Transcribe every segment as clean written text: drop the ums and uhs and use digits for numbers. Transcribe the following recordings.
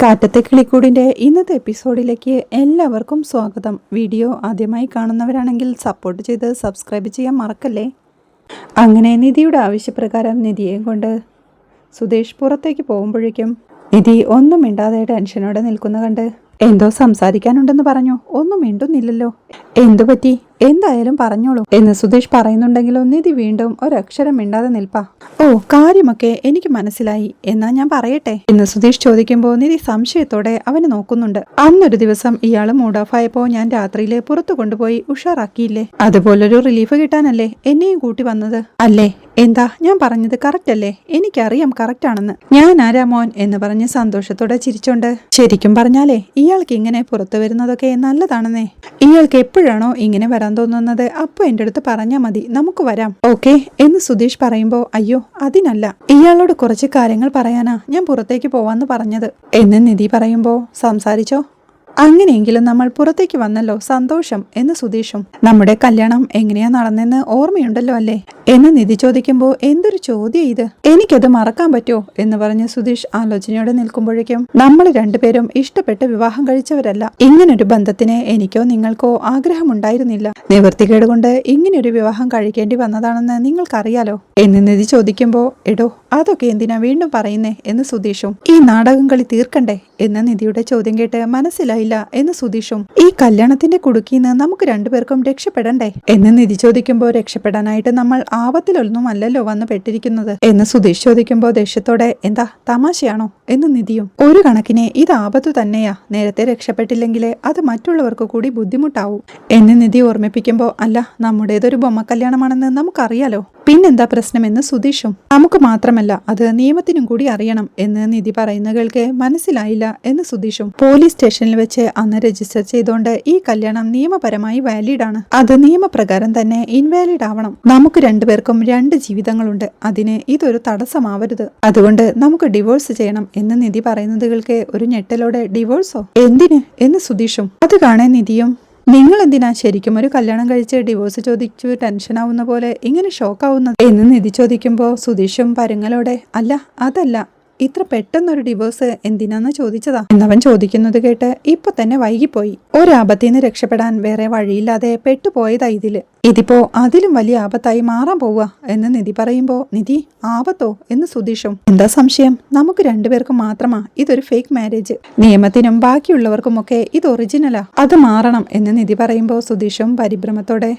കാറ്റത്തെ കിളിക്കൂടിൻ്റെ ഇന്നത്തെ എപ്പിസോഡിലേക്ക് എല്ലാവർക്കും സ്വാഗതം. വീഡിയോ ആദ്യമായി കാണുന്നവരാണെങ്കിൽ സപ്പോർട്ട് ചെയ്ത് സബ്സ്ക്രൈബ് ചെയ്യാൻ മറക്കല്ലേ. അങ്ങനെ നിധിയുടെ ആവശ്യപ്രകാരം നിധിയെയും കൊണ്ട് സുദേശ് പുറത്തേക്ക് പോകുമ്പോഴേക്കും നിധി ഒന്നും മിണ്ടാതെ ടെൻഷനോടെ നിൽക്കുന്ന കണ്ട് എന്തോ സംസാരിക്കാനുണ്ടെന്ന് പറഞ്ഞു. ഒന്നും മിണ്ടുന്നില്ലല്ലോ, എന്തു പറ്റി? എന്തായാലും പറഞ്ഞോളൂ എന്ന് സുദേശ് പറയുന്നുണ്ടെങ്കിലും നിധി വീണ്ടും ഒരക്ഷരം മിണ്ടാതെ നിൽപ്പാ. ഓ, കാര്യമൊക്കെ എനിക്ക് മനസ്സിലായി, എന്നാ ഞാൻ പറയട്ടെ എന്ന് സുദേശ് ചോദിക്കുമ്പോൾ നിധി സംശയത്തോടെ അവന് നോക്കുന്നുണ്ട്. അന്നൊരു ദിവസം ഇയാൾ മൂഡ് ഓഫ് ആയപ്പോ ഞാൻ രാത്രിയിലെ പുറത്തു കൊണ്ടുപോയി ഉഷാറാക്കിയില്ലേ, അതുപോലൊരു റിലീഫ് കിട്ടാനല്ലേ എന്നെയും കൂട്ടി വന്നത് അല്ലേ? എന്താ ഞാൻ പറഞ്ഞത് കറക്റ്റ് അല്ലേ? എനിക്കറിയാം കറക്റ്റ് ആണെന്ന്. ഞാൻ ആരാ മോൻ എന്ന് പറഞ്ഞ് സന്തോഷത്തോടെ ചിരിച്ചോണ്ട്, ശരിക്കും പറഞ്ഞാലേ ഇയാൾക്ക് ഇങ്ങനെ പുറത്തു വരുന്നതൊക്കെ നല്ലതാണെന്നേ. ഇയാൾക്ക് എപ്പോഴാണോ ഇങ്ങനെ വരാൻ തോന്നുന്നത് അപ്പൊ എന്റെ അടുത്ത് പറഞ്ഞാൽ മതി, നമുക്ക് വരാം, ഓക്കെ എന്ന് സുധീഷ് പറയുമ്പോ, അയ്യോ അതിനല്ല, ഇയാളോട് കുറച്ച് കാര്യങ്ങൾ പറയാനാ ഞാൻ പുറത്തേക്ക് പോവാന്ന് പറഞ്ഞത് എന്ന് നിധി പറയുമ്പോ, സംസാരിച്ചോ? അങ്ങനെയെങ്കിലും നമ്മൾ പുറത്തേക്ക് വന്നല്ലോ, സന്തോഷം എന്ന് സുധീഷും. നമ്മുടെ കല്യാണം എങ്ങനെയാ നടന്നെന്ന് ഓർമ്മയുണ്ടല്ലോ അല്ലേ എന്ന് നിധി ചോദിക്കുമ്പോൾ, എന്തൊരു ചോദ്യം ഇത്, എനിക്കത് മറക്കാൻ പറ്റുമോ എന്ന് പറഞ്ഞ് സുധീഷ് ആലോചനയോടെ നിൽക്കുമ്പോഴേക്കും, നമ്മൾ രണ്ടുപേരും ഇഷ്ടപ്പെട്ട് വിവാഹം കഴിച്ചവരല്ല. ഇങ്ങനൊരു ബന്ധത്തിന് എനിക്കോ നിങ്ങൾക്കോ ആഗ്രഹമുണ്ടായിരുന്നില്ല. നിവൃത്തികേട് കൊണ്ട് ഇങ്ങനൊരു വിവാഹം കഴിക്കേണ്ടി വന്നതാണെന്ന് നിങ്ങൾക്കറിയാലോ എന്ന് നിധി ചോദിക്കുമ്പോ, എടോ അതൊക്കെ എന്തിനാ വീണ്ടും പറയുന്നേ എന്ന് സുധീഷും. ഈ നാടകം കളി തീർക്കണ്ടേ എന്ന നിധിയുടെ ചോദ്യം കേട്ട് മനസ്സിലായില്ല എന്ന് സുധീഷും. ഈ കല്യാണത്തിന്റെ കുടുക്കിന്ന് നമുക്ക് രണ്ടുപേർക്കും രക്ഷപ്പെടണ്ടേ എന്ന് നിധി ചോദിക്കുമ്പോൾ, രക്ഷപ്പെടാനായിട്ട് നമ്മൾ ആപത്തിലൊന്നും അല്ലല്ലോ വന്ന് പെട്ടിരിക്കുന്നത് എന്ന് സുധീഷ് ചോദിക്കുമ്പോൾ ദേഷ്യത്തോടെ, എന്താ തമാശയാണോ എന്ന് നിധിയും. ഒരു കണക്കിന് ഇത് ആപത്തു തന്നെയാ, നേരത്തെ രക്ഷപ്പെട്ടില്ലെങ്കിലേ അത് മറ്റുള്ളവർക്ക് കൂടി ബുദ്ധിമുട്ടാവും എന്ന് നിധി ഓർമ്മിപ്പിക്കുമ്പോൾ, അല്ല നമ്മുടേതൊരു ബൊമ്മ കല്യാണമാണെന്ന് നമുക്കറിയാലോ, പിന്നെന്താ പ്രശ്നമെന്ന് സുധീഷും. നമുക്ക് മാത്രമല്ല അത് നിയമത്തിനും കൂടി അറിയണം എന്ന് നിധി പറയുന്ന കേൾക്കെ മനസ്സിലായില്ല എന്ന് സുധീഷും. പോലീസ് സ്റ്റേഷനിൽ വെച്ച് അന്ന് രജിസ്റ്റർ ചെയ്തുകൊണ്ട് ഈ കല്യാണം നിയമപരമായി വാലിഡ് ആണ്, അത് നിയമപ്രകാരം തന്നെ ഇൻവാലിഡ് ആവണം. നമുക്ക് രണ്ടുപേർക്കും രണ്ട് ജീവിതങ്ങളുണ്ട്, അതിന് ഇതൊരു തടസ്സമാവരുത്, അതുകൊണ്ട് നമുക്ക് ഡിവോഴ്സ് ചെയ്യണം എന്ന് നിധി പറയുന്നത് കേൾക്കെ ഒരു ഞെട്ടലോടെ, ഡിവോഴ്സോ എന്തിന് എന്ന് സുധീഷും. അത് കാണാൻ നിധിയും, നിങ്ങൾ എന്തിനാ ശരിക്കും ഒരു കല്യാണം കഴിച്ച് ഡിവോഴ്സ് ചോദിച്ചു ടെൻഷനാവുന്ന പോലെ ഇങ്ങനെ ഷോക്കാവുന്നത് എന്ന് നിധി ചോദിക്കുമ്പോൾ സുധീഷും പരുങ്ങലോടെ, അല്ല അതല്ല, ഇത്ര പെട്ടെന്നൊരു ഡിവോഴ്സ് എന്തിനാന്ന് ചോദിച്ചതാ എന്നവൻ ചോദിക്കുന്നത് കേട്ട് ഇപ്പൊ തന്നെ വൈകിപ്പോയി. ഒരാപത്തിന്ന് രക്ഷപ്പെടാൻ വേറെ വഴിയില്ലാതെ പെട്ടുപോയതാ ഇതിപ്പോ അതിലും വലിയ ആപത്തായി മാറാൻ പോവുക എന്ന് നിധി പറയുമ്പോ, നിധി ആപത്തോ എന്ന് സുധീഷും. എന്താ സംശയം, നമുക്ക് രണ്ടുപേർക്കും മാത്രമാ ഇതൊരു ഫേക്ക് മാരേജ്, നിയമത്തിനും ബാക്കിയുള്ളവർക്കുമൊക്കെ ഇത് ഒറിജിനലാ, അത് മാറണം എന്ന് നിധി പറയുമ്പോ സുധീഷും പരിഭ്രമത്തോടെ,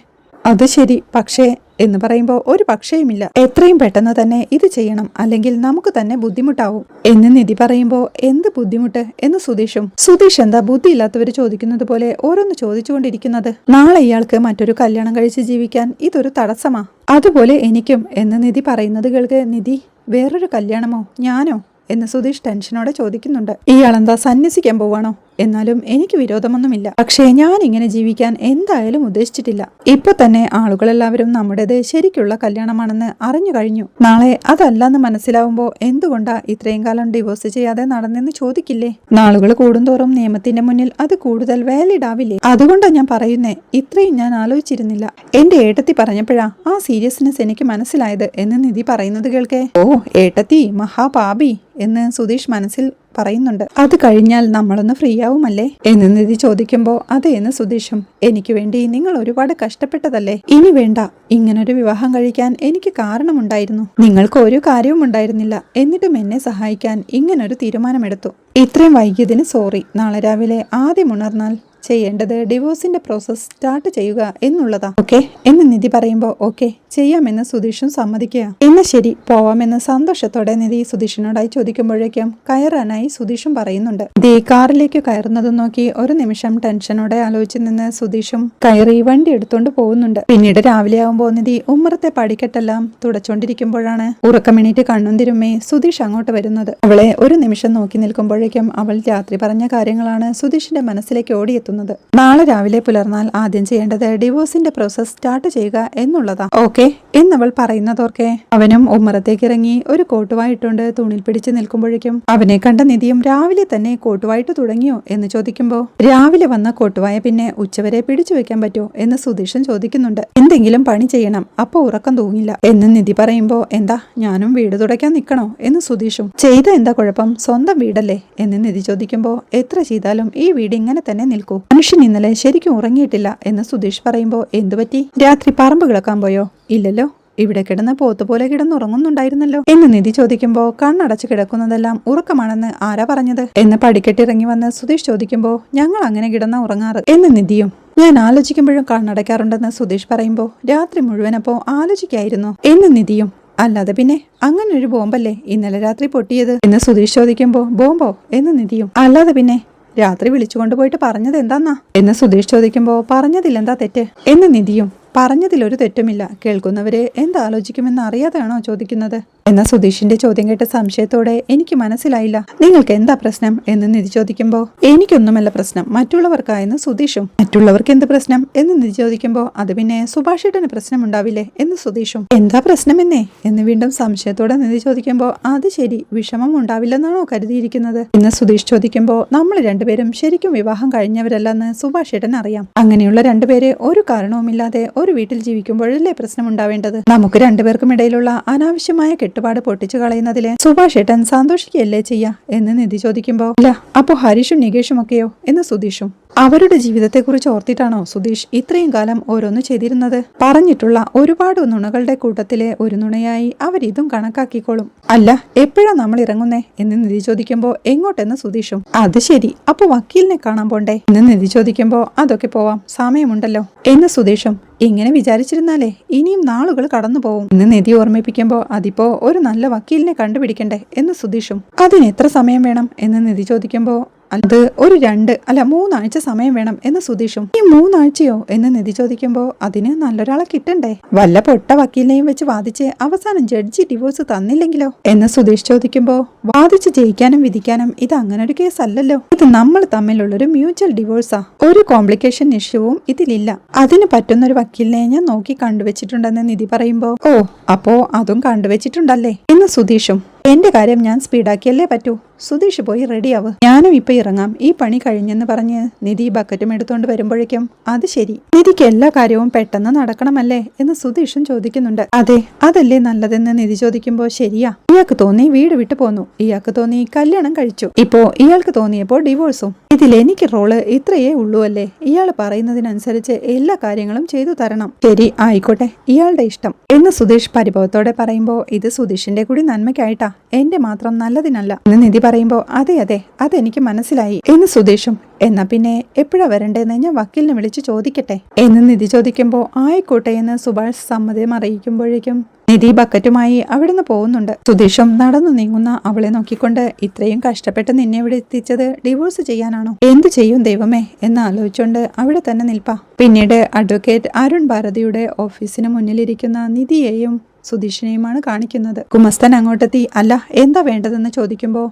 അത് ശരി, പക്ഷേ എന്ന് പറയുമ്പോൾ ഒരു പക്ഷേയുമില്ല, എത്രയും പെട്ടെന്ന് തന്നെ ഇത് ചെയ്യണം, അല്ലെങ്കിൽ നമുക്ക് തന്നെ ബുദ്ധിമുട്ടാവും എന്ന് നിധി പറയുമ്പോൾ, എന്ത് ബുദ്ധിമുട്ട് എന്ന് സുധീഷും. സുധീഷ് എന്താ ബുദ്ധിയില്ലാത്തവർ ചോദിക്കുന്നത് പോലെ ഓരോന്ന് ചോദിച്ചുകൊണ്ടിരിക്കുന്നത്, നാളെ ഇയാൾക്ക് മറ്റൊരു കല്യാണം കഴിച്ച് ജീവിക്കാൻ ഇതൊരു തടസ്സമാ, അതുപോലെ എനിക്കും എന്ന് നിധി പറയുന്നത് കേൾക്ക്, നിധി വേറൊരു കല്യാണമോ, ഞാനോ എന്ന് സുധീഷ് ടെൻഷനോടെ ചോദിക്കുന്നുണ്ട്. ഇയാളെന്താ സന്യസിക്കാൻ പോവാണോ? എന്നാലും എനിക്ക് വിരോധമൊന്നുമില്ല, പക്ഷേ ഞാൻ ഇങ്ങനെ ജീവിക്കാൻ എന്തായാലും ഉദ്ദേശിച്ചിട്ടില്ല. ഇപ്പൊ തന്നെ ആളുകളെല്ലാവരും നമ്മുടേത് ശരിക്കുള്ള കല്യാണമാണെന്ന് അറിഞ്ഞു കഴിഞ്ഞു. നാളെ അതല്ലെന്ന് മനസ്സിലാവുമ്പോ എന്തുകൊണ്ടാ ഇത്രയും കാലം ഡിവോഴ്സ് ചെയ്യാതെ നടന്നെന്ന് ചോദിക്കില്ലേ? നാളുകൾ കൂടുന്തോറും നിയമത്തിന്റെ മുന്നിൽ അത് കൂടുതൽ വാലിഡ് ആവില്ലേ? അതുകൊണ്ടാ ഞാൻ പറയുന്നേ, ഇത്രയും ഞാൻ ആലോചിച്ചിരുന്നില്ല. എന്റെ ഏട്ടത്തി പറഞ്ഞപ്പോഴാ ആ സീരിയസ്നെസ് എനിക്ക് മനസ്സിലായത് എന്ന് നിധി പറയുന്നത് കേൾക്കേ, ഓ ഏട്ടത്തി മഹാപാപി എന്ന് സുധീഷ് മനസ്സിൽ പറയുന്നുണ്ട്. അത് കഴിഞ്ഞാൽ നമ്മളൊന്ന് ഫ്രീ ആവുമല്ലേ എന്ന് നിധി ചോദിക്കുമ്പോ, അതെ എന്ന് സുധീഷും. എനിക്ക് വേണ്ടി നിങ്ങൾ ഒരുപാട് കഷ്ടപ്പെട്ടതല്ലേ, ഇനി വേണ്ട, ഇങ്ങനൊരു വിവാഹം കഴിക്കാൻ എനിക്ക് കാരണമുണ്ടായിരുന്നു, നിങ്ങൾക്ക് ഒരു കാര്യവും ഉണ്ടായിരുന്നില്ല, എന്നിട്ടും എന്നെ സഹായിക്കാൻ ഇങ്ങനൊരു തീരുമാനമെടുത്തു. ഇത്രയും വൈകിയതിന് സോറി. നാളെ രാവിലെ ആദ്യം ഉണർന്നാൽ ചെയ്യേണ്ടത് ഡിവോഴ്സിന്റെ പ്രോസസ് സ്റ്റാർട്ട് ചെയ്യുക എന്നുള്ളതാ, ഓക്കെ എന്ന് നിധി പറയുമ്പോൾ, ഓക്കെ ചെയ്യാമെന്ന് സുധീഷും സമ്മതിക്കുക. എന്ന് ശരി പോവാമെന്ന് സന്തോഷത്തോടെ നിധി സുധീഷിനോടായി ചോദിക്കുമ്പോഴേക്കും കയറാനായി സുധീഷും പറയുന്നുണ്ട്. ദേ കാറിലേക്ക് കയറുന്നതും നോക്കി ഒരു നിമിഷം ടെൻഷനോടെ ആലോചിച്ച് നിന്ന് സുധീഷും കയറി വണ്ടി എടുത്തോണ്ട് പോകുന്നുണ്ട്. പിന്നീട് രാവിലെ ആവുമ്പോൾ നിധി ഉമ്മറത്തെ പടിക്കെട്ടെല്ലാം തുടച്ചോണ്ടിരിക്കുമ്പോഴാണ് ഉറക്കമെണീറ്റ് കണ്ണും തിരുമ്മേ സുധീഷ് അങ്ങോട്ട് വരുന്നത്. അവളെ ഒരു നിമിഷം നോക്കി നിൽക്കുമ്പോഴേക്കും അവൾ രാത്രി പറഞ്ഞ കാര്യങ്ങളാണ് സുധീഷിന്റെ മനസ്സിലേക്ക് ഓടിയെത്തുന്നത്. നടത്തുന്നത്. നാളെ രാവിലെ പുലർന്നാൽ ആദ്യം ചെയ്യേണ്ടത് ഡിവോഴ്സിന്റെ പ്രോസസ് സ്റ്റാർട്ട് ചെയ്യുക എന്നുള്ളതാ. ഓക്കെ എന്നവൾ പറയുന്നതോർക്കെ അവനും ഉമ്മറത്തേക്ക് ഇറങ്ങി ഒരു കോട്ടുവായിട്ടുണ്ട് തൂണിൽ പിടിച്ച് നിൽക്കുമ്പോഴേക്കും അവനെ കണ്ട നിധിയും രാവിലെ തന്നെ കോട്ടുവായിട്ട് തുടങ്ങിയോ എന്ന് ചോദിക്കുമ്പോൾ രാവിലെ വന്ന കോട്ടുവായ പിന്നെ ഉച്ചവരെ പിടിച്ചു വെക്കാൻ പറ്റുമോ എന്ന് സുധീഷൻ ചോദിക്കുന്നുണ്ട്. എന്തെങ്കിലും പണി ചെയ്യണം, അപ്പൊ ഉറക്കം തൂങ്ങില്ല എന്ന് നിധി പറയുമ്പോ എന്താ ഞാനും വീട് തുടയ്ക്കാൻ നിൽക്കണോ എന്ന് സുധീഷും. ചെയ്ത എന്താ കുഴപ്പം, സ്വന്തം വീടല്ലേ എന്ന് നിധി ചോദിക്കുമ്പോ എത്ര ചെയ്താലും ഈ വീട് ഇങ്ങനെ തന്നെ നിൽക്കൂ, മനുഷ്യൻ ഇന്നലെ ശരിക്കും ഉറങ്ങിയിട്ടില്ല എന്ന് സുധീഷ് പറയുമ്പോ എന്തുപറ്റി, രാത്രി പറമ്പ് കിളക്കാൻ പോയോ? ഇല്ലല്ലോ, ഇവിടെ കിടന്ന് പോത്തുപോലെ കിടന്നുറങ്ങുന്നുണ്ടായിരുന്നല്ലോ എന്ന് നിധി ചോദിക്കുമ്പോ കണ്ണടച്ച് കിടക്കുന്നതെല്ലാം ഉറക്കമാണെന്ന് ആരാ പറഞ്ഞത് എന്ന് പടിക്കെട്ടിറങ്ങി വന്ന് സുധീഷ് ചോദിക്കുമ്പോ ഞങ്ങൾ അങ്ങനെ കിടന്ന ഉറങ്ങാറ് എന്ന് നിധിയും. ഞാൻ ആലോചിക്കുമ്പോഴും കണ്ണടയ്ക്കാറുണ്ടെന്ന് സുധീഷ് പറയുമ്പോ രാത്രി മുഴുവനപ്പോ ആലോചിക്കായിരുന്നു എന്ന് നിധിയും. അല്ലാതെ പിന്നെ അങ്ങനെ ഒരു ബോംബല്ലേ ഇന്നലെ രാത്രി പൊട്ടിയത് എന്ന് സുധീഷ് ചോദിക്കുമ്പോ ബോംബോ എന്ന് നിധിയും. അല്ലാതെ പിന്നെ രാത്രി വിളിച്ചുകൊണ്ട് പോയിട്ട് പറഞ്ഞത് എന്താന്നാ എന്ന് സുധീഷ് ചോദിക്കുമ്പോ പറഞ്ഞതിലെന്താ തെറ്റ് എന്ന് നിധിയും. പറഞ്ഞതിലൊരു തെറ്റുമില്ല, കേൾക്കുന്നവരെ എന്താലോചിക്കുമെന്ന് അറിയാതെയാണോ ചോദിക്കുന്നത് എന്ന സുധീഷിന്റെ ചോദ്യം കേട്ട സംശയത്തോടെ എനിക്ക് മനസ്സിലായില്ല, നിങ്ങൾക്ക് എന്താ പ്രശ്നം എന്ന് നിധി ചോദിക്കുമ്പോ എനിക്കൊന്നുമല്ല പ്രശ്നം, മറ്റുള്ളവർക്കായെന്ന് സുധീഷും. മറ്റുള്ളവർക്ക് എന്ത് പ്രശ്നം എന്ന് നിധി ചോദിക്കുമ്പോ അത് പിന്നെ സുഭാഷേട്ടന് പ്രശ്നമുണ്ടാവില്ലേ എന്ന് സുധീഷും. എന്താ പ്രശ്നമെന്നേ എന്ന് വീണ്ടും സംശയത്തോടെ നിധി ചോദിക്കുമ്പോ അത് ശരി, വിഷമം ഉണ്ടാവില്ലെന്നാണോ കരുതിയിരിക്കുന്നത് എന്ന് സുധീഷ് ചോദിക്കുമ്പോ നമ്മൾ രണ്ടുപേരും ശരിക്കും വിവാഹം കഴിഞ്ഞവരല്ലെന്ന് സുഭാഷേട്ടൻ അറിയാം. അങ്ങനെയുള്ള രണ്ടുപേരെ ഒരു കാരണവുമില്ലാതെ ഒരു വീട്ടിൽ ജീവിക്കുമ്പോഴല്ലേ പ്രശ്നം ഉണ്ടാവേണ്ടത്. നമുക്ക് രണ്ടുപേർക്കും ഇടയിലുള്ള അനാവശ്യമായ കെട്ടുപാട് പൊട്ടിച്ചു കളയുന്നതില് സുഭാഷേട്ടൻ സന്തോഷിക്കുകയല്ലേ ചെയ്യാ എന്ന് നിധി ചോദിക്കുമ്പോ അല്ല അപ്പോ ഹരീഷും നികേഷും ഒക്കെയോ എന്ന് സുധീഷും. അവരുടെ ജീവിതത്തെക്കുറിച്ച് ഓർത്തിട്ടാണോ സുധീഷ് ഇത്രയും കാലം ഓരോന്ന് ചെയ്തിരുന്നത്? പറഞ്ഞിട്ടുള്ള ഒരുപാട് നുണകളുടെ കൂട്ടത്തിലെ ഒരു നുണയായി അവരിതും കണക്കാക്കിക്കോളും. അല്ല എപ്പോഴാ നമ്മൾ ഇറങ്ങുന്നേ എന്ന് നിധി ചോദിക്കുമ്പോ എങ്ങോട്ടെന്ന് സുധീഷും. അത് ശരി, അപ്പൊ വക്കീലിനെ കാണാൻ പോണ്ടേ എന്ന് നിധി ചോദിക്കുമ്പോ അതൊക്കെ പോവാം, സമയമുണ്ടല്ലോ എന്ന് സുധീഷും. ഇങ്ങനെ വിചാരിച്ചിരുന്നാലേ ഇനിയും നാളുകൾ കടന്നു പോവും എന്ന് നിധി ഓർമ്മിപ്പിക്കുമ്പോ അതിപ്പോ ഒരു നല്ല വക്കീലിനെ കണ്ടുപിടിക്കണ്ടേ എന്ന് സുധീഷും. അതിന് എത്ര സമയം വേണം എന്ന് നിധി ചോദിക്കുമ്പോ അത് ഒരു 2 അല്ല 3 ആഴ്ച സമയം വേണം എന്ന് സുധീഷും. ഈ 3 ആഴ്ചയോ എന്ന് നിധി ചോദിക്കുമ്പോ അതിന് നല്ലൊരാളെ കിട്ടണ്ടേ, വല്ല പൊട്ട വക്കീലിനെയും വെച്ച് വാദിച്ച് അവസാനം ജഡ്ജി ഡിവോഴ്സ് തന്നില്ലെങ്കിലോ എന്ന് സുധീഷ് ചോദിക്കുമ്പോ വാദിച്ച് ജയിക്കാനും വിധിക്കാനും ഇത് അങ്ങനെ ഒരു കേസല്ലല്ലോ, ഇത് നമ്മൾ തമ്മിലുള്ളൊരു മ്യൂച്വൽ ഡിവോഴ്സാ, ഒരു കോംപ്ലിക്കേഷൻ ഇഷ്യൂവും ഇതിലില്ല, അതിന് പറ്റുന്നൊരു വക്കീലിനെ ഞാൻ നോക്കി കണ്ടുവച്ചിട്ടുണ്ടെന്ന് നിധി പറയുമ്പോ ഓ അപ്പോ അതും കണ്ടുവച്ചിട്ടുണ്ടല്ലേ എന്ന് സുധീഷും. എന്റെ കാര്യം ഞാൻ സ്പീഡാക്കിയല്ലേ പറ്റൂ, സുധീഷ് പോയി റെഡിയാവ്, ഞാനും ഇപ്പൊ ഇറങ്ങാം, ഈ പണി കഴിഞ്ഞെന്ന് പറഞ്ഞ് നിധി ബക്കറ്റും എടുത്തോണ്ട് വരുമ്പോഴേക്കും അത് ശരി, നിധിക്ക് എല്ലാ കാര്യവും പെട്ടെന്ന് നടക്കണമല്ലേ എന്ന് സുധീഷും ചോദിക്കുന്നുണ്ട്. അതെ അതല്ലേ നല്ലതെന്ന് നിധി ചോദിക്കുമ്പോ ശരിയാ, ഇയാൾക്ക് തോന്നി വീട് വിട്ടു പോന്നു, ഇയാൾക്ക് തോന്നി കല്യാണം കഴിച്ചു, ഇപ്പോ ഇയാൾക്ക് തോന്നിയപ്പോ ഡിവോഴ്സും, ഇതിൽ എനിക്ക് റോള് ഇത്രയേ ഉള്ളൂ അല്ലേ, ഇയാൾ പറയുന്നതിനനുസരിച്ച് എല്ലാ കാര്യങ്ങളും ചെയ്തു തരണം. ശരി ആയിക്കോട്ടെ, ഇയാളുടെ ഇഷ്ടം എന്ന് സുധീഷ് പരിഭവത്തോടെ പറയുമ്പോ ഇത് സുധീഷിന്റെ കൂടി നന്മയ്ക്കായിട്ടാ, എന്റെ മാത്രം നല്ലതിനല്ല എന്ന് നിധി പറയുമ്പോ അതെ അതെ അതെനിക്ക് മനസ്സിലായി എന്ന് സുധീഷും. എന്നാ പിന്നെ എപ്പോഴാ വരണ്ടേന്ന് ഞാൻ വക്കീലിനെ വിളിച്ച് ചോദിക്കട്ടെ എന്ന് നിധി ചോദിക്കുമ്പോ ആയിക്കോട്ടെ എന്ന് സുഭാഷ് സമ്മതം അറിയിക്കുമ്പോഴേക്കും നിധി ബക്കറ്റുമായി അവിടുന്ന് പോകുന്നുണ്ട്. സുധീഷും നടന്നു നീങ്ങുന്ന അവളെ നോക്കിക്കൊണ്ട് ഇത്രയും കഷ്ടപ്പെട്ട് നിന്നെ ഇവിടെ എത്തിച്ചത് ഡിവോഴ്സ് ചെയ്യാനാണോ, എന്തു ചെയ്യും ദൈവമേ എന്ന് ആലോചിച്ചുകൊണ്ട് അവിടെ തന്നെ നിൽപ്പാ. പിന്നീട് അഡ്വക്കേറ്റ് അരുൺ ഭാരതിയുടെ ഓഫീസിന് മുന്നിലിരിക്കുന്ന നിധിയെയും സുധീഷിനെയുമാണ് കാണിക്കുന്നത്. കുമസ്തൻ അങ്ങോട്ടെത്തി അല്ല എന്താ വേണ്ടതെന്ന് ചോദിക്കുമ്പോ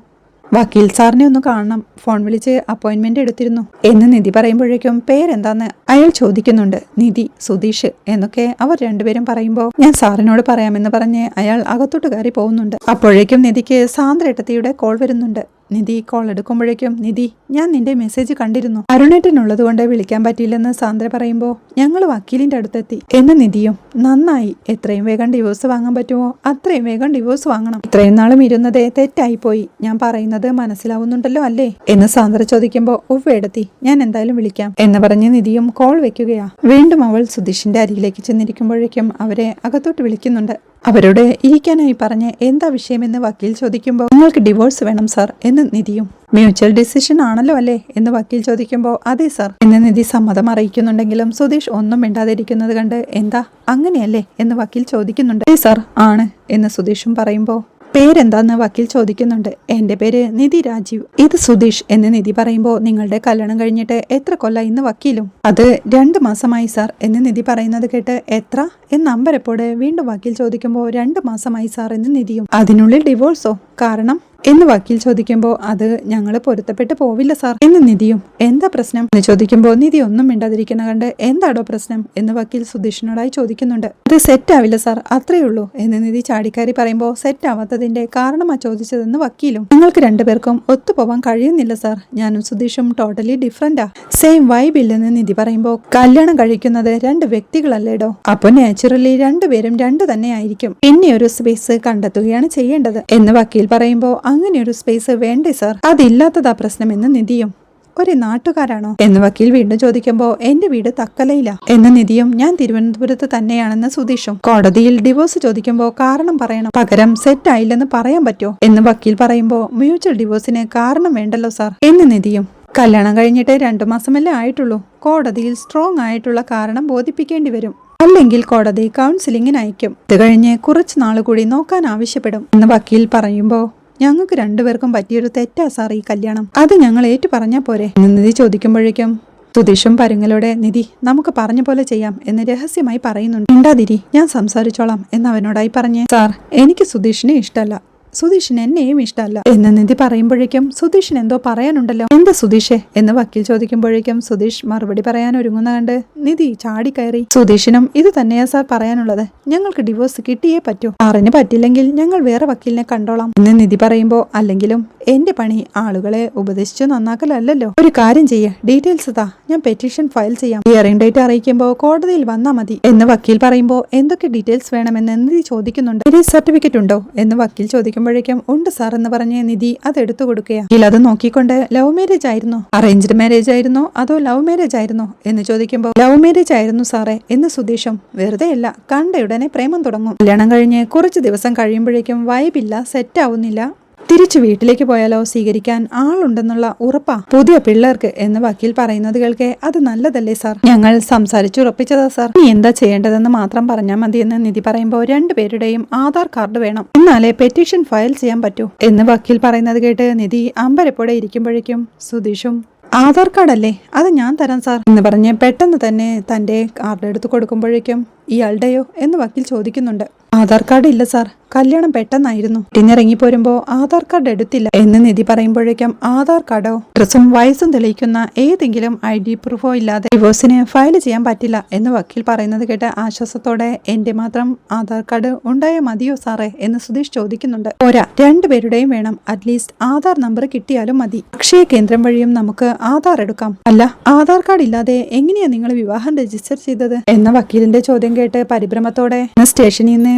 വക്കീൽ സാറിനെ ഒന്ന് കാണണം, ഫോൺ വിളിച്ച് അപ്പോയിന്റ്മെന്റ് എടുത്തിരുന്നു എന്ന് നിധി പറയുമ്പോഴേക്കും പേരെന്താന്ന് അയാൾ ചോദിക്കുന്നുണ്ട്. നിധി, സുധീഷ് എന്നൊക്കെ അവർ രണ്ടുപേരും പറയുമ്പോ ഞാൻ സാറിനോട് പറയാമെന്ന് പറഞ്ഞ് അയാൾ അകത്തോട്ട് കയറി പോകുന്നുണ്ട്. അപ്പോഴേക്കും നിധിക്ക് സാന്ദ്രേട്ടത്തിയുടെ കോൾ വരുന്നുണ്ട്. നിധി കോൾ എടുക്കുമ്പോഴേക്കും നിധി ഞാൻ നിന്റെ മെസ്സേജ് കണ്ടിരുന്നു, അരുണേട്ടനുള്ളത് കൊണ്ട് വിളിക്കാൻ പറ്റിയില്ലെന്ന് സാന്ദ്ര പറയുമ്പോ ഞങ്ങൾ വക്കീലിന്റെ അടുത്തെത്തി എന്ന് നിധിയും. നന്നായി, എത്രയും വേഗം ഡിവോഴ്സ് വാങ്ങാൻ പറ്റുമോ അത്രയും വേഗം ഡിവോഴ്സ് വാങ്ങണം, ഇത്രയും നാളും ഇരുന്നതേ തെറ്റായിപ്പോയി, ഞാൻ പറയുന്നത് മനസ്സിലാവുന്നുണ്ടല്ലോ അല്ലേ എന്ന് സാന്ദ്ര ചോദിക്കുമ്പോ ഉവ്വേടത്തി ഞാൻ എന്തായാലും വിളിക്കാം എന്ന് പറഞ്ഞ് നിധിയും കോൾ വെക്കുകയാ. വീണ്ടും അവൾ സുധീഷിന്റെ അരികിലേക്ക് ചെന്നിരിക്കുമ്പോഴേക്കും അവരെ അകത്തോട്ട് വിളിക്കുന്നുണ്ട്. അവരോട് ഇരിക്കാനായി പറഞ്ഞ് എന്താ വിഷയമെന്ന് വക്കീൽ ചോദിക്കുമ്പോൾ നിങ്ങൾക്ക് ഡിവോഴ്സ് വേണം സാർ എന്ന് നിധിയും. മ്യൂച്വൽ ഡിസിഷൻ ആണല്ലോ അല്ലേ എന്ന് വക്കീൽ ചോദിക്കുമ്പോൾ അതെ സാർ എന്ന് നിധി സമ്മതം അറിയിക്കുന്നുണ്ടെങ്കിലും സുധീഷ് ഒന്നും മിണ്ടാതിരിക്കുന്നത് കണ്ട് എന്താ അങ്ങനെയല്ലേ എന്ന് വക്കീൽ ചോദിക്കുന്നുണ്ട്. അതെ സാർ ആണ് എന്ന് സുധീഷും പറയുമ്പോൾ പേരെന്താന്ന് വക്കീൽ ചോദിക്കുന്നുണ്ട്. എന്റെ പേര് നിധി രാജീവ്, ഇത് സുധീഷ് എന്ന് നിധി പറയുമ്പോൾ നിങ്ങളുടെ കല്യാണം കഴിഞ്ഞിട്ട് എത്ര കൊല്ലം ഇന്ന് വക്കീലും? അത് 2 മാസമായി സാർ എന്ന് നിധി പറയുന്നത് കേട്ട് എത്ര എന്ന് അമ്പരപ്പോടെ വീണ്ടും വക്കീൽ ചോദിക്കുമ്പോൾ 2 മാസമായി സാർ എന്ന് നിധിയും. അതിനുള്ളിൽ ഡിവോഴ്സോ? കാരണം എന്ന് വക്കീൽ ചോദിക്കുമ്പോൾ അത് ഞങ്ങൾ പൊരുത്തപ്പെട്ട് പോവില്ല സാർ എന്ന് നിധിയും. എന്താ പ്രശ്നം എന്ന് ചോദിക്കുമ്പോൾ നിധി ഒന്നും മിണ്ടാതിരിക്കുന്ന കണ്ട് എന്താടോ പ്രശ്നം എന്ന് വക്കീൽ സുധീഷിനോടായി ചോദിക്കുന്നുണ്ട്. അത് സെറ്റ് ആവില്ല സാർ, അത്രയേ ഉള്ളൂ എന്ന് നിധി ചാടിക്കാരി പറയുമ്പോൾ സെറ്റ് ആവാത്തതിന്റെ കാരണമാ ചോദിച്ചതെന്ന് വക്കീലും. നിങ്ങൾക്ക് രണ്ടുപേർക്കും ഒത്തുപോവാൻ കഴിയുന്നില്ല സാർ, ഞാനും സുധീഷും ടോട്ടലി ഡിഫറന്റാ, സെയിം വൈബ് ഇല്ലെന്ന് നിധി പറയുമ്പോൾ കല്യാണം കഴിക്കുന്നത് രണ്ട് വ്യക്തികളല്ലേടോ, അപ്പൊ നാച്ചുറലി രണ്ടുപേരും രണ്ട് തന്നെ ആയിരിക്കും, പിന്നെ ഒരു സ്പേസ് കണ്ടെത്തുകയാണ് ചെയ്യേണ്ടത് എന്ന് വക്കീൽ പറയുമ്പോൾ അങ്ങനെ ഒരു സ്പേസ് വേണ്ടേ സാർ, അതില്ലാത്തതാ പ്രശ്നമെന്ന് നിധിയും. ഒരു നാട്ടുകാരാണോ എന്ന് വക്കീൽ വീണ്ടും ചോദിക്കുമ്പോൾ എന്റെ വീട് തക്കലയില്ല എന്ന് നിധിയും. ഞാൻ തിരുവനന്തപുരത്ത് തന്നെയാണെന്ന് സുധീഷും. കോടതിയിൽ ഡിവോഴ്സ് ചോദിക്കുമ്പോൾ കാരണം പറയണം, പകരം സെറ്റ് ആയില്ലെന്ന് പറയാൻ പറ്റുമോ എന്ന് വക്കീൽ പറയുമ്പോൾ മ്യൂച്വൽ ഡിവോഴ്സിന് കാരണം വേണ്ടല്ലോ സാർ എന്ന് നിധിയും. കല്യാണം കഴിഞ്ഞിട്ട് 2 മാസമല്ലേ ആയിട്ടുള്ളൂ, കോടതിയിൽ സ്ട്രോങ് ആയിട്ടുള്ള കാരണം ബോധിപ്പിക്കേണ്ടി വരും, അല്ലെങ്കിൽ കോടതി കൗൺസിലിങ്ങിന് അയക്കും, ഇത് കഴിഞ്ഞ് കുറച്ച് നാൾ കൂടി നോക്കാൻ ആവശ്യപ്പെടും എന്ന് വക്കീൽ പറയുമ്പോൾ ഞങ്ങൾക്ക് രണ്ടുപേർക്കും പറ്റിയൊരു തെറ്റാ സാർ ഈ കല്യാണം, അത് ഞങ്ങൾ ഏറ്റു പറഞ്ഞാൽ പോരെ എന്ന് നിധി ചോദിക്കുമ്പോഴേക്കും സുധീഷും പരുങ്ങലോടെ നിധി നമുക്ക് പറഞ്ഞ പോലെ ചെയ്യാം എന്ന് രഹസ്യമായി പറയുന്നുണ്ട്. മിണ്ടാതിരി, ഞാൻ സംസാരിച്ചോളാം എന്ന് അവനോടായി പറഞ്ഞ് സാർ എനിക്ക് സുധീഷിനെ ഇഷ്ടമല്ല, സുധീഷിന് എന്നെയും ഇഷ്ടമല്ല എന്ന് നിധി പറയുമ്പോഴേക്കും സുധീഷിന് എന്തോ പറയാനുണ്ടല്ലോ, എന്താ സുധീഷേ എന്ന് വക്കീൽ ചോദിക്കുമ്പോഴേക്കും സുധീഷ് മറുപടി പറയാൻ ഒരുങ്ങുന്ന കണ്ട് നിധി ചാടിക്കയറി സുധീഷിനും ഇത് തന്നെയാ സാർ പറയാനുള്ളത്, ഞങ്ങൾക്ക് ഡിവോഴ്സ് കിട്ടിയേ പറ്റൂ, സാറിന് പറ്റില്ലെങ്കിൽ ഞങ്ങൾ വേറെ വക്കീലിനെ കണ്ടോളാം എന്ന് നിധി പറയുമ്പോൾ അല്ലെങ്കിലും എന്റെ പണി ആളുകളെ ഉപദേശിച്ചു നന്നാക്കലല്ലോ, ഒരു കാര്യം ചെയ്യേ ഡീറ്റെയിൽസ് താ, ഞാൻ പെറ്റീഷൻ ഫയൽ ചെയ്യാം, ഹിയറിംഗ് ഡേറ്റ് അറിയിക്കുമ്പോൾ കോടതിയിൽ വന്നാ മതി എന്ന് വക്കീൽ പറയുമ്പോൾ എന്തൊക്കെ ഡീറ്റെയിൽസ് വേണമെന്ന് നിധി ചോദിക്കുന്നുണ്ട്. സർട്ടിഫിക്കറ്റ് ഉണ്ടോ എന്ന് വക്കീൽ ചോദിക്കുമ്പോഴേക്കും ഉണ്ട് സാർ എന്ന് പറഞ്ഞ് നിധി അത് എടുത്തു കൊടുക്കുകയാണ്. അത് നോക്കിക്കൊണ്ട് ലവ് മാരേജ് ആയിരുന്നോ അറേഞ്ച്ഡ് മാരേജ് ആയിരുന്നോ അതോ ലവ് മാരേജ് ആയിരുന്നോ എന്ന് ചോദിക്കുമ്പോൾ ലവ് മാരേജ് ആയിരുന്നു സാറേ എന്ന് സുധീഷും. വെറുതെ അല്ല, കണ്ട ഉടനെ പ്രേമം തുടങ്ങും, കല്യാണം കഴിഞ്ഞ് കുറച്ച് ദിവസം കഴിയുമ്പോഴേക്കും വൈബില്ല, സെറ്റ് ആവുന്നില്ല, തിരിച്ചു വീട്ടിലേക്ക് പോയാലോ സ്വീകരിക്കാൻ ആളുണ്ടെന്നുള്ള ഉറപ്പാ പുതിയ പിള്ളേർക്ക് എന്ന് വക്കീൽ പറയുന്നത് കേൾക്കെ അത് നല്ലതല്ലേ സാർ, ഞങ്ങൾ സംസാരിച്ചുറപ്പിച്ചതാ സാർ, നീ എന്താ ചെയ്യേണ്ടതെന്ന് മാത്രം പറഞ്ഞാൽ മതിയെന്ന് നിധി പറയുമ്പോൾ രണ്ടുപേരുടെയും ആധാർ കാർഡ് വേണം, എന്നാലേ പെറ്റീഷൻ ഫയൽ ചെയ്യാൻ പറ്റൂ എന്ന് വക്കീൽ പറയുന്നത് കേട്ട് നിധി അമ്പരപ്പോടെ ഇരിക്കുമ്പോഴേക്കും സുധീഷും ആധാർ കാർഡ് അല്ലേ, അത് ഞാൻ തരാം സാർ എന്ന് പറഞ്ഞ് പെട്ടെന്ന് തന്നെ തന്റെ കാർഡ് എടുത്തു കൊടുക്കുമ്പോഴേക്കും ഇയാളുടെയോ എന്ന് വക്കീൽ ചോദിക്കുന്നുണ്ട്. ആധാർ കാർഡ് ഇല്ല സാർ, കല്യാണം പെട്ടെന്നായിരുന്നു, പിന്നിറങ്ങി പോരുമ്പോ ആധാർ കാർഡ് എടുത്തില്ല എന്ന് നിധി പറയുമ്പോഴേക്കും ആധാർ കാർഡോ ഡ്രസ്സും വയസ്സും തെളിയിക്കുന്ന ഏതെങ്കിലും ID പ്രൂഫോ ഇല്ലാതെ ഡിവോഴ്സിന് ഫയൽ ചെയ്യാൻ പറ്റില്ല എന്ന് വക്കീൽ പറയുന്നത് കേട്ട് ആശ്വാസത്തോടെ എന്റെ മാത്രം ആധാർ കാർഡ് ഉണ്ടായാൽ മതിയോ സാറേ എന്ന് സുധീഷ് ചോദിക്കുന്നുണ്ട്. പോരാ, രണ്ടുപേരുടെയും വേണം, അറ്റ്ലീസ്റ്റ് ആധാർ നമ്പർ കിട്ടിയാലും മതി, അക്ഷയ കേന്ദ്രം വഴിയും നമുക്ക് ആധാർ എടുക്കാം. അല്ല, ആധാർ കാർഡ് ഇല്ലാതെ എങ്ങനെയാ നിങ്ങൾ വിവാഹം രജിസ്റ്റർ ചെയ്തത് എന്ന വക്കീലിന്റെ ചോദ്യം കേട്ട് പരിഭ്രമത്തോടെ സ്റ്റേഷനിൽ നിന്ന്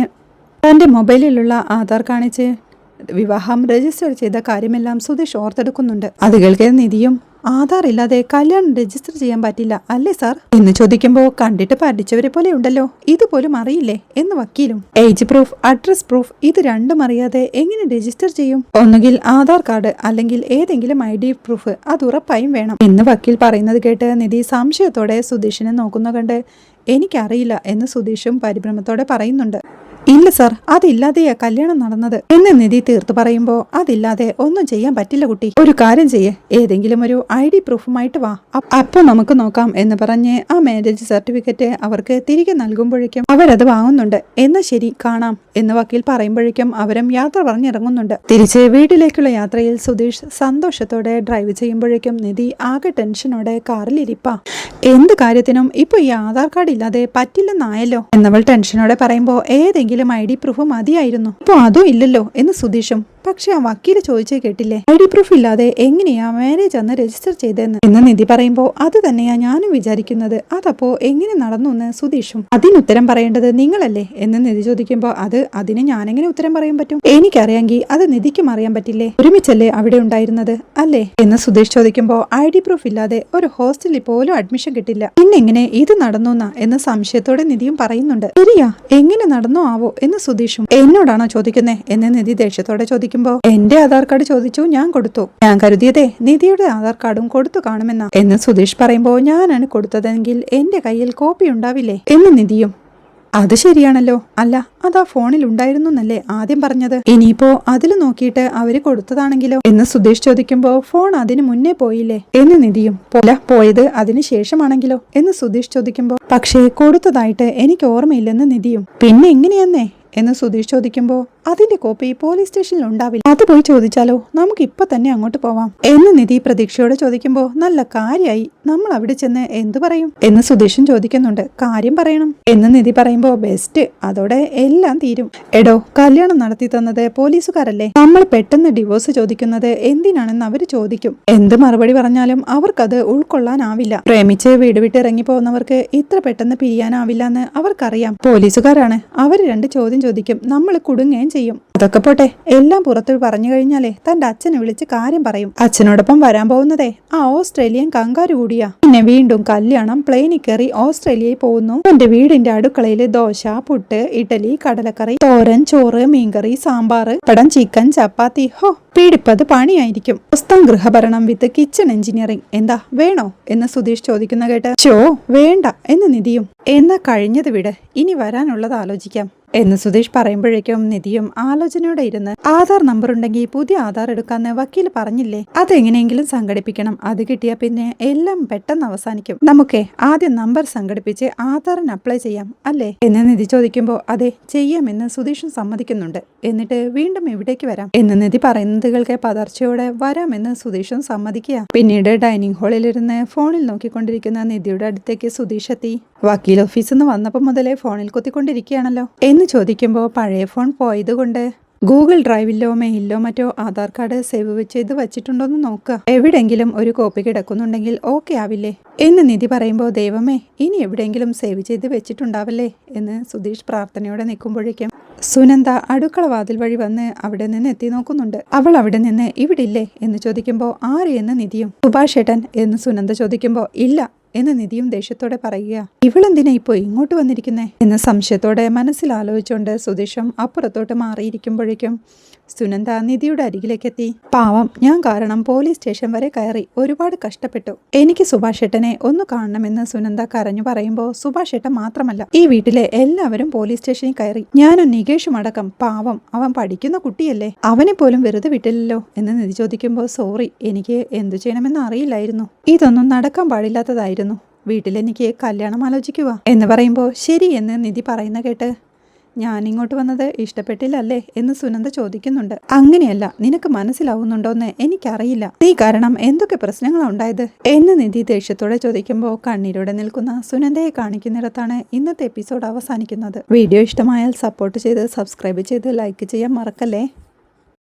തന്റെ മൊബൈലിലുള്ള ആധാർ കാണിച്ച് വിവാഹം രജിസ്റ്റർ ചെയ്ത കാര്യമെല്ലാം സുധീഷ് ഓർത്തെടുക്കുന്നുണ്ട്. അത് കേൾക്കെ നിധിയും ആധാർ ഇല്ലാതെ കല്യാണം രജിസ്റ്റർ ചെയ്യാൻ പറ്റില്ല അല്ലേ സാർ എന്ന് ചോദിക്കുമ്പോൾ കണ്ടിട്ട് പഠിച്ചവരെ പോലെ ഉണ്ടല്ലോ, ഇതുപോലും അറിയില്ലേ എന്ന് വക്കീലും. ഏജ് പ്രൂഫ്, അഡ്രസ് പ്രൂഫ് ഇത് രണ്ടും അറിയാതെ എങ്ങനെ രജിസ്റ്റർ ചെയ്യും, ഒന്നുകിൽ ആധാർ കാർഡ് അല്ലെങ്കിൽ ഏതെങ്കിലും ID പ്രൂഫ് അത് ഉറപ്പായും വേണം എന്ന് വക്കീൽ പറയുന്നത് കേട്ട് നിധി സംശയത്തോടെ സുധീഷിനെ നോക്കുന്ന കണ്ട് എനിക്കറിയില്ല എന്ന് സുധീഷും പരിഭ്രമത്തോടെ പറയുന്നുണ്ട്. ഇല്ല സാർ, അതില്ലാതെയാ കല്യാണം നടന്നത് എന്ന് നിധി തീർത്തു പറയുമ്പോൾ അതില്ലാതെ ഒന്നും ചെയ്യാൻ പറ്റില്ല കുട്ടി, ഒരു കാര്യം ചെയ്യേ ഏതെങ്കിലും ഒരു ID പ്രൂഫുമായിട്ട് വാ, അപ്പൊ നമുക്ക് നോക്കാം എന്ന് പറഞ്ഞ് ആ മാരേജ് സർട്ടിഫിക്കറ്റ് അവർക്ക് തിരികെ നൽകുമ്പോഴേക്കും അവരത് വാങ്ങുന്നുണ്ട്. എന്നാ ശരി കാണാം എന്ന് വക്കീൽ പറയുമ്പോഴേക്കും അവരും യാത്ര പറഞ്ഞിറങ്ങുന്നുണ്ട്. തിരിച്ച് വീട്ടിലേക്കുള്ള യാത്രയിൽ സുധീഷ് സന്തോഷത്തോടെ ഡ്രൈവ് ചെയ്യുമ്പോഴേക്കും നിധി ആകെ ടെൻഷനോടെ കാറിലിരിപ്പാ. എന്ത് കാര്യത്തിനും ഇപ്പൊ ഈ ആധാർ കാർഡ് ഇല്ലാതെ പറ്റില്ലെന്നായല്ലോ എന്നവൾ ടെൻഷനോടെ പറയുമ്പോൾ ഏതെങ്കിലും ID പ്രൂഫ് മതിയായിരുന്നു, ഇപ്പൊ അതും ഇല്ലല്ലോ എന്ന് സുധീഷും. പക്ഷെ ആ വക്കീല് ചോദിച്ചേ കേട്ടില്ലേ, ID പ്രൂഫ് ഇല്ലാതെ എങ്ങനെയാ മാരേജ് അന്ന് രജിസ്റ്റർ ചെയ്തതെന്ന് എന്ന് നിധി പറയുമ്പോൾ അത് തന്നെയാ ഞാനും വിചാരിക്കുന്നത്, അതപ്പോ എങ്ങനെ നടന്നു എന്ന് സുധീഷും. അതിനുത്തരം പറയേണ്ടത് നിങ്ങളല്ലേ എന്ന് നിധി ചോദിക്കുമ്പോൾ അതിന് ഞാനെങ്ങനെ ഉത്തരം പറയാൻ പറ്റും, എനിക്കറിയാമെങ്കിൽ അത് നിധിക്കും അറിയാൻ പറ്റില്ലേ, ഒരുമിച്ചല്ലേ അവിടെ ഉണ്ടായിരുന്നത് അല്ലേ എന്ന് സുധീഷ് ചോദിക്കുമ്പോൾ ID പ്രൂഫ് ഇല്ലാതെ ഒരു ഹോസ്റ്റലിൽ പോലും അഡ്മിഷൻ കിട്ടില്ല, പിന്നെങ്ങനെ ഇത് നടന്നു എന്ന് സംശയത്തോടെ നിധിയും പറയുന്നുണ്ട്. ശരിയാ, എങ്ങനെ നടന്നോ ആവോ എന്ന് സുധീഷും. എന്നോടാണോ ചോദിക്കുന്നേ എന്ന് നിധി ദേഷ്യത്തോടെ ചോദിക്കുമ്പോൾ എന്റെ ആധാർ കാർഡ് ചോദിച്ചു, ഞാൻ കൊടുത്തു, ഞാൻ കരുതിയതേ നിധിയുടെ ആധാർ കാർഡും കൊടുത്തു കാണുമെന്നാ എന്ന് സുധീഷ് പറയുമ്പോൾ ഞാനാണ് കൊടുത്തതെങ്കിൽ എന്റെ കയ്യിൽ കോപ്പി ഉണ്ടാവില്ലേ എന്ന് നിധിയും. അത് ശരിയാണല്ലോ, അല്ല അതാ ഫോണിൽ ഉണ്ടായിരുന്നു എന്നല്ലേ ആദ്യം പറഞ്ഞത്, ഇനിയിപ്പോ അതിൽ നോക്കിയിട്ട് അവര് കൊടുത്തതാണെങ്കിലോ എന്ന് സുധീഷ് ചോദിക്കുമ്പോ ഫോൺ അതിന് മുന്നേ പോയില്ലേ എന്ന് നിധിയും. പോയത് അതിന് ശേഷമാണെങ്കിലോ എന്ന് സുധീഷ് ചോദിക്കുമ്പോ പക്ഷേ കൊടുത്തതായിട്ട് എനിക്ക് ഓർമ്മയില്ലെന്ന് നിധിയും. പിന്നെ എങ്ങനെയാന്നേ എന്ന് സുധീഷ് ചോദിക്കുമ്പോൾ അതിന്റെ കോപ്പി പോലീസ് സ്റ്റേഷനിൽ ഉണ്ടാവില്ല. അത് പോയി ചോദിച്ചാലോ? നമുക്ക് ഇപ്പൊ തന്നെ അങ്ങോട്ട് പോവാം എന്ന് നിധി പ്രതീക്ഷയോടെ ചോദിക്കുമ്പോ നല്ല കാര്യമായി, നമ്മൾ അവിടെ ചെന്ന് എന്തു പറയും എന്ന് സുധീഷൻ ചോദിക്കുന്നുണ്ട്. കാര്യം പറയണം എന്ന് നിധി പറയുമ്പോ ബെസ്റ്റ്, അതോടെ എല്ലാം തീരും. എടോ, കല്യാണം നടത്തി തന്നത് പോലീസുകാരല്ലേ, നമ്മൾ പെട്ടെന്ന് ഡിവോഴ്സ് ചോദിക്കുന്നത് എന്തിനാണെന്ന് അവര് ചോദിക്കും. എന്ത് മറുപടി പറഞ്ഞാലും അവർക്കത് ഉൾക്കൊള്ളാനാവില്ല. പ്രേമിച്ച് വീട് വിട്ട് ഇറങ്ങി പോകുന്നവർക്ക് ഇത്ര പെട്ടെന്ന് പിരിയാനാവില്ല എന്ന് അവർക്കറിയാം. പോലീസുകാരാണ്, അവർ 2 ചോദ്യം ചോദിക്കും, നമ്മൾ കുടുങ്ങുകയും ചെയ്യും. അതൊക്കെ പോട്ടെ, എല്ലാം പുറത്തു പറഞ്ഞു കഴിഞ്ഞാലേ തന്റെ അച്ഛനെ വിളിച്ച് കാര്യം പറയും. അച്ഛനോടൊപ്പം വരാൻ പോകുന്നതേ ആ ഓസ്ട്രേലിയൻ കങ്കാരു കൂടിയാ. പിന്നെ വീണ്ടും കല്യാണം, പ്ലെയിനിൽ കയറി ഓസ്ട്രേലിയയിൽ പോകുന്നു. എന്റെ വീടിന്റെ അടുക്കളയിൽ ദോശ, പുട്ട്, ഇഡലി, കടലക്കറി, തോരൻ, ചോറ്, മീൻകറി, സാമ്പാർ, പടം, ചിക്കൻ, ചപ്പാത്തി. ഹോ, പീഡിപ്പത് പണിയായിരിക്കും. പുസ്തകം ഗൃഹഭരണം വിത്ത് കിച്ചൺ എഞ്ചിനീയറിംഗ്. എന്താ വേണോ എന്ന് സുധീഷ് ചോദിക്കുന്ന കേട്ട് വേണ്ട എന്ന് നിധിയും. എന്നാ കഴിഞ്ഞത് വിട്, ഇനി വരാനുള്ളത് ആലോചിക്കാം എന്ന് സുധീഷ് പറയുമ്പോഴേക്കും നിധിയും ആലോചനയോടെ ഇരുന്ന് ആധാർ നമ്പർ ഉണ്ടെങ്കിൽ പുതിയ ആധാർ എടുക്കാന്ന് വക്കീൽ പറഞ്ഞില്ലേ, അതെങ്ങനെയെങ്കിലും സംഘടിപ്പിക്കണം. അത് കിട്ടിയാൽ പിന്നെ എല്ലാം പെട്ടെന്ന് അവസാനിക്കും. നമുക്കേ ആദ്യം നമ്പർ സംഘടിപ്പിച്ച് ആധാറിന് അപ്ലൈ ചെയ്യാം അല്ലേ എന്ന് നിധി ചോദിക്കുമ്പോൾ അതെ ചെയ്യാമെന്ന് സുധീഷും സമ്മതിക്കുന്നുണ്ട്. എന്നിട്ട് വീണ്ടും ഇവിടേക്ക് വരാം എന്ന് നിധി പറയുന്നത് കേൾക്കെ പതർച്ചയോടെ വരാമെന്ന് സുധീഷും സമ്മതിക്കുക. പിന്നീട് ഡൈനിങ് ഹാളിലിരുന്ന് ഫോണിൽ നോക്കിക്കൊണ്ടിരിക്കുന്ന നിധിയുടെ അടുത്തേക്ക് സുധീഷ് എത്തി. വക്കീൽ ഓഫീസിൽ നിന്ന് വന്നപ്പോൾ മുതലേ ഫോണിൽ കുത്തിക്കൊണ്ടിരിക്കുകയാണല്ലോ എന്ന് ചോദിക്കുമ്പോൾ പഴയ ഫോൺ പോയതുകൊണ്ട് ഗൂഗിൾ ഡ്രൈവിലോ മെയിലിലോ മറ്റോ ആധാർ കാർഡ് സേവ് ചെയ്ത് വെച്ചിട്ടുണ്ടോന്ന് നോക്കുക. എവിടെങ്കിലും ഒരു കോപ്പി കിടക്കുന്നുണ്ടെങ്കിൽ ഓക്കെ ആവില്ലേ എന്ന് നിധി പറയുമ്പോൾ ദൈവമേ, ഇനി എവിടെയെങ്കിലും സേവ് ചെയ്ത് വെച്ചിട്ടുണ്ടാവില്ലേ എന്ന് സുധീഷ് പ്രാർത്ഥനയോടെ നിൽക്കുമ്പോഴേക്കും സുനന്ദ അടുക്കള വാതിൽ വഴി വന്ന് അവിടെ നിന്ന് എത്തി നോക്കുന്നുണ്ട്. അവൾ അവിടെ നിന്ന് ഇവിടില്ലേ എന്ന് ചോദിക്കുമ്പോൾ ആര് എന്ന് നിധിയും. സുഭാഷ് ഏട്ടൻ എന്ന് സുനന്ദ ചോദിക്കുമ്പോൾ ഇല്ല എന്ന് നിധിയും ദേഷ്യത്തോടെ പറയുക. ഇവളെന്തിനാ ഇപ്പോൾ ഇങ്ങോട്ട് വന്നിരിക്കുന്നേ എന്ന് സംശയത്തോടെ മനസ്സിൽ ആലോചിച്ചുകൊണ്ട് സുധീഷും അപ്പുറത്തോട്ട് മാറിയിരിക്കുമ്പോഴേക്കും സുനന്ദ നിധിയുടെ അരികിലേക്ക് എത്തി. പാവം, ഞാൻ കാരണം പോലീസ് സ്റ്റേഷൻ വരെ കയറി ഒരുപാട് കഷ്ടപ്പെട്ടു. എനിക്ക് സുഭാഷ് ഏട്ടനെ ഒന്ന് കാണണമെന്ന് സുനന്ദ കരഞ്ഞു പറയുമ്പോൾ സുഭാഷ് ഏട്ടൻ മാത്രമല്ല, ഈ വീട്ടിലെ എല്ലാവരും പോലീസ് സ്റ്റേഷനിൽ കയറി. ഞാനും നികേഷും അടക്കം. പാവം, അവൻ പഠിക്കുന്ന കുട്ടിയല്ലേ, അവനെ പോലും വെറുതെ വിട്ടില്ലല്ലോ എന്ന് നിധി ചോദിക്കുമ്പോൾ സോറി, എനിക്ക് എന്തു ചെയ്യണമെന്ന് അറിയില്ലായിരുന്നു. ഇതൊന്നും നടക്കാൻ പാടില്ലാത്തതായിരുന്നു. വീട്ടിലെനിക്ക് കല്യാണം ആലോചിക്കുക എന്ന് പറയുമ്പോൾ ശരി എന്ന് നിധി പറയുന്ന കേട്ട് ഞാൻ ഇങ്ങോട്ട് വന്നത് ഇഷ്ടപ്പെട്ടില്ലല്ലേ എന്ന് സുനന്ദ ചോദിക്കുന്നുണ്ട്. അങ്ങനെയല്ല, നിനക്ക് മനസ്സിലാവുന്നുണ്ടോന്ന് എനിക്കറിയില്ല. നീ കാരണം എന്തൊക്കെ പ്രശ്നങ്ങളാണ് ഉണ്ടായത് എന്ന് നിധി ദേഷ്യത്തോടെ ചോദിക്കുമ്പോൾ കണ്ണീരോടെ നിൽക്കുന്ന സുനന്ദയെ കാണിക്കുന്നിടത്താണ് ഇന്നത്തെ എപ്പിസോഡ് അവസാനിക്കുന്നത്. വീഡിയോ ഇഷ്ടമായാൽ സപ്പോർട്ട് ചെയ്ത് സബ്സ്ക്രൈബ് ചെയ്ത് ലൈക്ക് ചെയ്യാൻ മറക്കല്ലേ.